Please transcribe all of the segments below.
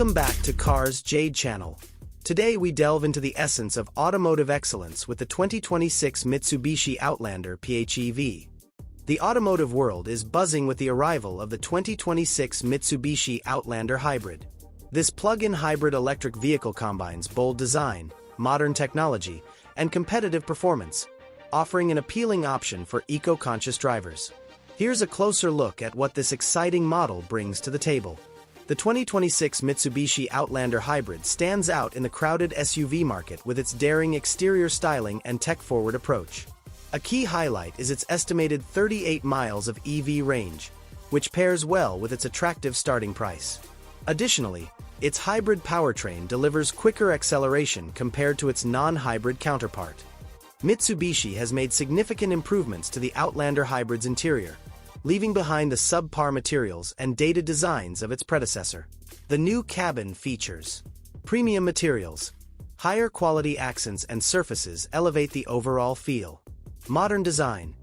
Welcome back to Cars Jade Channel. Today we delve into the essence of automotive excellence with the 2026 Mitsubishi Outlander PHEV. The automotive world is buzzing with the arrival of the 2026 Mitsubishi Outlander Hybrid. This plug-in hybrid electric vehicle combines bold design, modern technology, and competitive performance, offering an appealing option for eco-conscious drivers. Here's a closer look at what this exciting model brings to the table. The 2026 Mitsubishi Outlander Hybrid stands out in the crowded SUV market with its daring exterior styling and tech-forward approach. A key highlight is its estimated 38 miles of EV range, which pairs well with its attractive starting price. Additionally, its hybrid powertrain delivers quicker acceleration compared to its non-hybrid counterpart. Mitsubishi has made significant improvements to the Outlander Hybrid's interior, leaving behind the subpar materials and dated designs of its predecessor. The new cabin features premium materials, higher quality accents and surfaces elevate the overall feel. Modern design,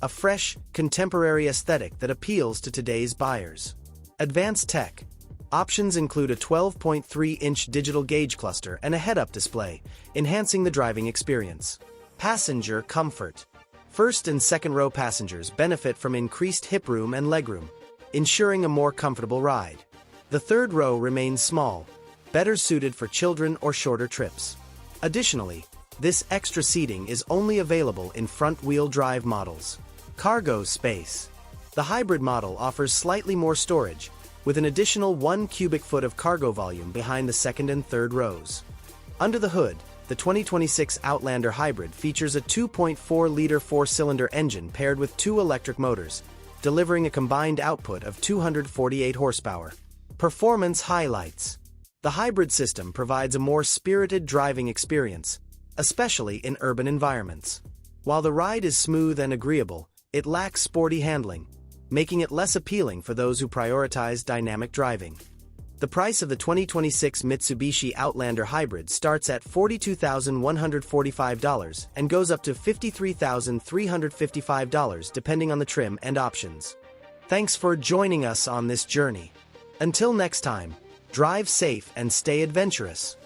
a fresh, contemporary aesthetic that appeals to today's buyers. Advanced tech, options include a 12.3-inch digital gauge cluster and a head-up display, enhancing the driving experience. Passenger comfort. First and second row passengers benefit from increased hip room and legroom, ensuring a more comfortable ride. The third row remains small, better suited for children or shorter trips. Additionally, this extra seating is only available in front-wheel drive models. Cargo space. The hybrid model offers slightly more storage, with an additional 1 cubic foot of cargo volume behind the second and third rows. Under the hood, the 2026 Outlander Hybrid features a 2.4-liter four-cylinder engine paired with 2 electric motors, delivering a combined output of 248 horsepower. Performance highlights. The hybrid system provides a more spirited driving experience, especially in urban environments. While the ride is smooth and agreeable, it lacks sporty handling, making it less appealing for those who prioritize dynamic driving. The price of the 2026 Mitsubishi Outlander Hybrid starts at $42,145 and goes up to $53,355 depending on the trim and options. Thanks for joining us on this journey. Until next time, drive safe and stay adventurous.